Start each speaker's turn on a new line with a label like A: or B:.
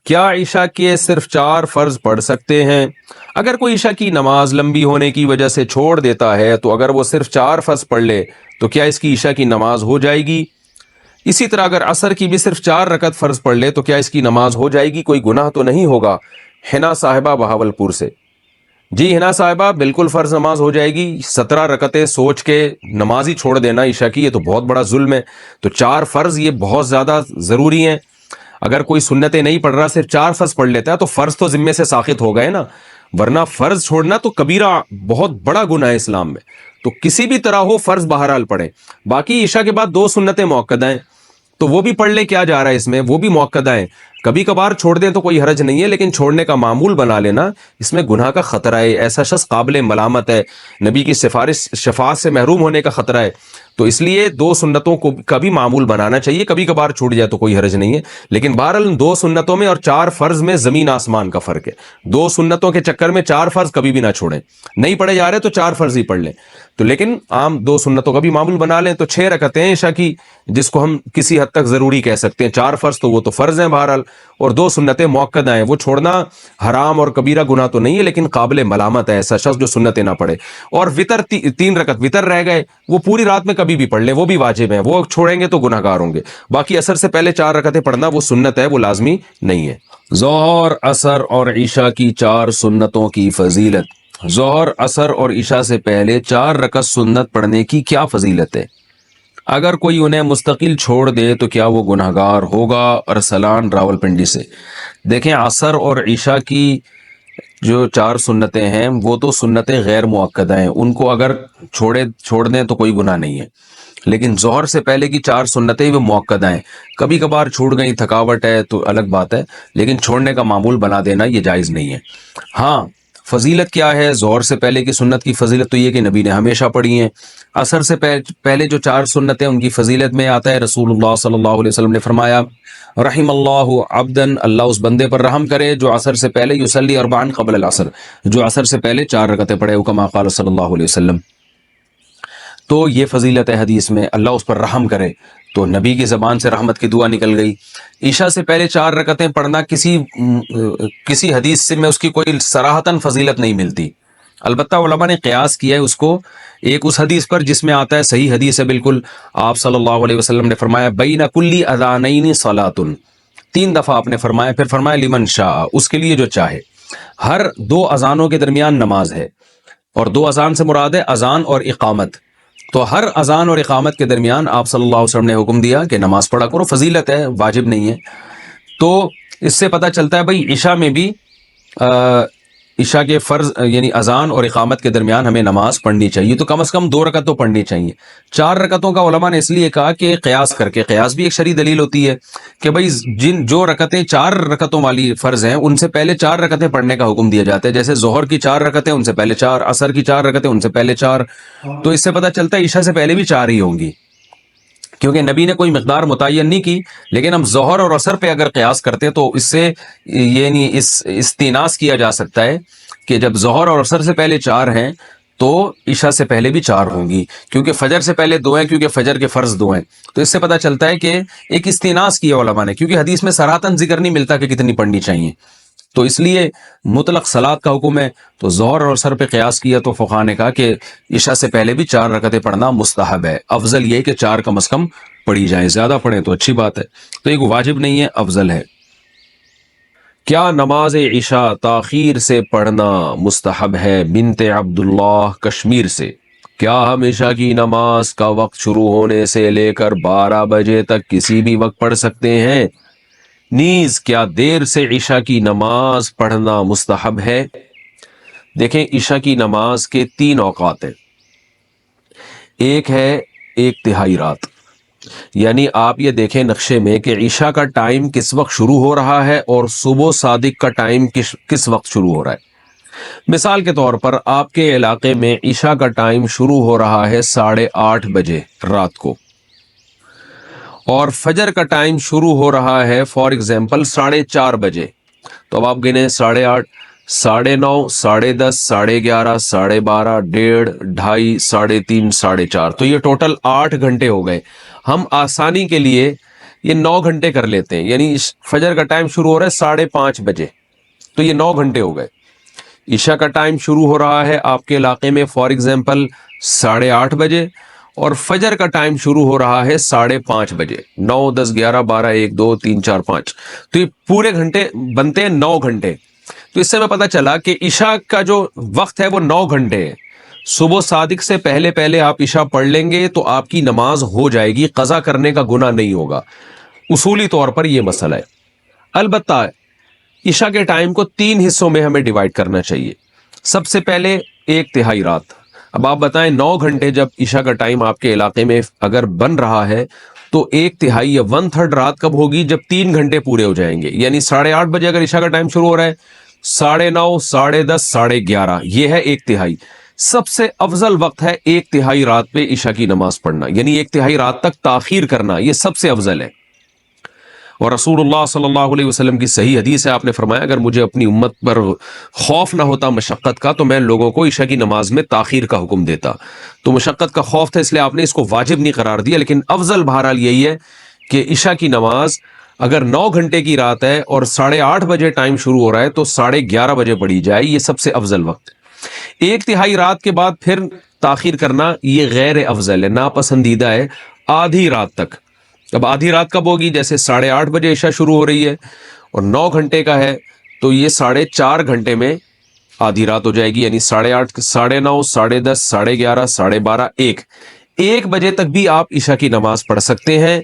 A: کیا عشاء کے صرف 4 فرض پڑھ سکتے ہیں؟ اگر کوئی عشاء کی نماز لمبی ہونے کی وجہ سے چھوڑ دیتا ہے تو اگر وہ صرف 4 فرض پڑھ لے تو کیا اس کی عشاء کی نماز ہو جائے گی؟ اسی طرح اگر عصر کی بھی صرف 4 رکعت فرض پڑھ لے تو کیا اس کی نماز ہو جائے گی؟ کوئی گناہ تو نہیں ہوگا؟ حنا صاحبہ بہاولپور سے۔ جی حنا صاحبہ، بالکل فرض نماز ہو جائے گی۔ 17 رکعتیں سوچ کے نماز ہی چھوڑ دینا عشاء کی، یہ تو بہت بڑا ظلم ہے۔ تو 4 فرض یہ بہت زیادہ ضروری ہیں۔ اگر کوئی سنتیں نہیں پڑھ رہا، صرف 4 فرض پڑھ لیتا ہے تو فرض تو ذمے سے ساقط ہو گئے نا، ورنہ فرض چھوڑنا تو کبیرہ بہت بڑا گناہ ہے اسلام میں۔ تو کسی بھی طرح ہو فرض بہرحال پڑھیں۔ باقی عشاء کے بعد 2 سنتیں مؤکدہ ہیں تو وہ بھی پڑھ لیں، کیا جا رہا ہے اس میں، وہ بھی مؤکدہ ہیں۔ کبھی کبھار چھوڑ دیں تو کوئی حرج نہیں ہے، لیکن چھوڑنے کا معمول بنا لینا اس میں گناہ کا خطرہ ہے، ایسا شخص قابل ملامت ہے، نبی کی شفاعت سے محروم ہونے کا خطرہ ہے۔ تو اس لیے 2 سنتوں کو کا بھی معمول بنانا چاہیے، کبھی کبھار چھوٹ جائے تو کوئی حرج نہیں ہے، لیکن بہرحال 2 سنتوں میں اور 4 فرض میں زمین آسمان کا فرق ہے۔ 2 سنتوں کے چکر میں 4 فرض کبھی بھی نہ چھوڑیں، نہیں پڑھے جا رہے تو 4 فرض ہی پڑھ لیں، تو لیکن عام 2 سنتوں کا بھی معمول بنا لیں۔ تو 6 رکعتیں عشاء کی، جس کو ہم کسی حد تک ضروری کہہ سکتے ہیں، 4 فرض تو وہ تو فرض ہیں بہرحال، اور 2 سنتیں مؤکدہ ہیں، وہ چھوڑنا حرام اور کبیرہ گناہ تو نہیں ہے، لیکن قابل ملامت ہے ایسا شخص جو سنتیں نہ پڑھے۔ اور وطر 3 رکعت وطر رہ گئے، وہ پوری رات میں کبھی بھی پڑھ لیں، وہ بھی واجب ہیں، وہ چھوڑیں گے تو گناہ گار ہوں گے۔ باقی عصر سے پہلے 4 رکعتیں پڑھنا وہ سنت ہے، وہ لازمی نہیں ہے۔ ظہر، عصر اور عشاء کی 4 سنتوں کی فضیلت۔ ظہر، عصر اور عشاء سے پہلے 4 رکعت سنت پڑھنے کی کیا فضیلت ہے؟ اگر کوئی انہیں مستقل چھوڑ دے تو کیا وہ گناہ گار ہوگا؟ ارسلان راولپنڈی سے۔ دیکھیں، عصر اور عشاء کی جو 4 سنتیں ہیں وہ تو سنتیں غیر مؤکدہ ہیں، ان کو اگر چھوڑ دیں تو کوئی گناہ نہیں ہے، لیکن ظہر سے پہلے کی 4 سنتیں وہ مؤکدہ ہیں، کبھی کبھار چھوٹ گئی، تھکاوٹ ہے تو الگ بات ہے، لیکن چھوڑنے کا معمول بنا دینا یہ جائز نہیں ہے۔ ہاں، فضیلت کیا ہے؟ ظہر سے پہلے کی سنت کی فضیلت تو یہ کہ نبی نے ہمیشہ پڑھی ہیں۔ عصر سے پہلے جو 4 سنتیں ان کی فضیلت میں آتا ہے، رسول اللہ صلی اللہ علیہ وسلم نے فرمایا، رحم اللہ عبدن، اللہ اس بندے پر رحم کرے جو عصر سے پہلے یصلی 4 قبل العصر، جو عصر سے پہلے 4 رکعتیں پڑھے، کما قال صلی اللہ علیہ وسلم۔ تو یہ فضیلت ہے حدیث میں، اللہ اس پر رحم کرے، تو نبی کی زبان سے رحمت کی دعا نکل گئی۔ عشاء سے پہلے 4 رکعتیں پڑھنا کسی حدیث سے میں اس کی کوئی صراحتاً فضیلت نہیں ملتی، البتہ علماء نے قیاس کیا ہے اس کو ایک اس حدیث پر جس میں آتا ہے، صحیح حدیث ہے بالکل، آپ صلی اللہ علیہ وسلم نے فرمایا بین کل اذانین صلاۃ، 3 دفعہ آپ نے فرمایا، پھر فرمایا لمن شاء، اس کے لیے جو چاہے۔ ہر 2 اذانوں کے درمیان نماز ہے، اور 2 اذان سے مراد ہے اذان اور اقامت، تو ہر اذان اور اقامت کے درمیان آپ صلی اللہ علیہ وسلم نے حکم دیا کہ نماز پڑھا کرو، فضیلت ہے، واجب نہیں ہے۔ تو اس سے پتہ چلتا ہے بھائی عشاء میں بھی عشاء کے فرض یعنی اذان اور اقامت کے درمیان ہمیں نماز پڑھنی چاہیے، تو کم از کم 2 رکعت تو پڑھنی چاہیے۔ 4 رکعتوں کا علماء نے اس لیے کہا کہ قیاس کر کے، قیاس بھی ایک شرعی دلیل ہوتی ہے کہ بھائی جو رکعتیں 4 رکعتوں والی فرض ہیں ان سے پہلے 4 رکعتیں پڑھنے کا حکم دیا جاتا ہے، جیسے ظہر کی 4 رکعتیں ان سے پہلے 4، عصر کی 4 رکعتیں ان سے پہلے 4، تو اس سے پتہ چلتا ہے عشاء سے پہلے بھی 4 ہی ہوں گی، کیونکہ نبی نے کوئی مقدار متعین نہیں کی۔ لیکن ہم ظہر اور عصر پہ اگر قیاس کرتے تو اس سے یعنی استیناس کیا جا سکتا ہے کہ جب ظہر اور عصر سے پہلے 4 ہیں تو عشاء سے پہلے بھی 4 ہوں گی، کیونکہ فجر سے پہلے 2 ہیں، کیونکہ فجر کے فرض 2 ہیں، تو اس سے پتہ چلتا ہے کہ ایک استیناس کیا علماء نے، کیونکہ حدیث میں صراحتاً ذکر نہیں ملتا کہ کتنی پڑھنی چاہیے، تو اس لیے مطلق صلاۃ کا حکم ہے، تو ظہر اور عصر پہ قیاس کیا تو فقہاء نے کہا کہ عشاء سے پہلے بھی 4 رکعتیں پڑھنا مستحب ہے، افضل یہ کہ 4 کم از کم پڑھی جائیں، زیادہ پڑھیں تو اچھی بات ہے، تو ایک واجب نہیں ہے، افضل ہے۔ کیا نماز عشاء تاخیر سے پڑھنا مستحب ہے؟ بنت عبداللہ کشمیر سے۔ کیا ہم عشاء کی نماز کا وقت شروع ہونے سے لے کر 12 بجے تک کسی بھی وقت پڑھ سکتے ہیں؟ نیز کیا دیر سے عشاء کی نماز پڑھنا مستحب ہے؟ دیکھیں، عشاء کی نماز کے 3 اوقات ہیں، ایک ہے 1/3 رات، یعنی آپ یہ دیکھیں نقشے میں کہ عشاء کا ٹائم کس وقت شروع ہو رہا ہے اور صبح صادق کا ٹائم کس وقت شروع ہو رہا ہے۔ مثال کے طور پر آپ کے علاقے میں عشاء کا ٹائم شروع ہو رہا ہے 8:30 بجے رات کو، اور فجر کا ٹائم شروع ہو رہا ہے فار ایگزامپل 4:30 بجے، تو اب آپ گنیں 8:30، 9:30، 10:30، 11:30، 12:30، 1:30، 2:30، 3:30، 4:30، تو یہ ٹوٹل 8 گھنٹے ہو گئے۔ ہم آسانی کے لیے یہ 9 گھنٹے کر لیتے ہیں، یعنی فجر کا ٹائم شروع ہو رہا ہے 5:30 بجے، تو یہ 9 گھنٹے ہو گئے۔ عشاء کا ٹائم شروع ہو رہا ہے آپ کے علاقے میں فار ایگزامپل 8:30 بجے، اور فجر کا ٹائم شروع ہو رہا ہے 5:30 بجے۔ 9 10 11 12 1 2 3 4 5، تو یہ پورے گھنٹے بنتے ہیں 9 گھنٹے۔ تو اس سے میں پتہ چلا کہ عشاء کا جو وقت ہے وہ 9 گھنٹے ہے۔ صبح صادق سے پہلے پہلے آپ عشاء پڑھ لیں گے تو آپ کی نماز ہو جائے گی، قضا کرنے کا گناہ نہیں ہوگا۔ اصولی طور پر یہ مسئلہ ہے۔ البتہ عشاء کے ٹائم کو 3 حصوں میں ہمیں ڈیوائیڈ کرنا چاہیے۔ سب سے پہلے 1/3 رات۔ اب آپ بتائیں 9 گھنٹے جب عشاء کا ٹائم آپ کے علاقے میں اگر بن رہا ہے تو 1/3 یا 1/3 رات کب ہوگی؟ جب 3 گھنٹے پورے ہو جائیں گے، یعنی 8:30 بجے اگر عشاء کا ٹائم شروع ہو رہا ہے، 9:30 10:30 11:30، یہ ہے 1/3۔ سب سے افضل وقت ہے 1/3 رات پہ عشاء کی نماز پڑھنا، یعنی 1/3 رات تک تاخیر کرنا، یہ سب سے افضل ہے۔ اور رسول اللہ صلی اللہ علیہ وسلم کی صحیح حدیث ہے، آپ نے فرمایا اگر مجھے اپنی امت پر خوف نہ ہوتا مشقت کا تو میں لوگوں کو عشاء کی نماز میں تاخیر کا حکم دیتا۔ تو مشقت کا خوف تھا، اس لیے آپ نے اس کو واجب نہیں قرار دیا، لیکن افضل بہرحال یہی ہے کہ عشاء کی نماز اگر 9 گھنٹے کی رات ہے اور 8:30 بجے ٹائم شروع ہو رہا ہے تو 11:30 بجے پڑھی جائے، یہ سب سے افضل وقت ہے۔ 1/3 رات کے بعد پھر تاخیر کرنا یہ غیر افضل ہے، ناپسندیدہ ہے آدھی رات تک۔ اب آدھی رات کب ہوگی؟ جیسے 8:30 بجے عشاء شروع ہو رہی ہے اور 9 گھنٹے کا ہے تو یہ 4.5 گھنٹے میں آدھی رات ہو جائے گی، یعنی 8:30 9:30 10:30 11:30 12:30 1 بجے تک بھی آپ عشاء کی نماز پڑھ سکتے ہیں۔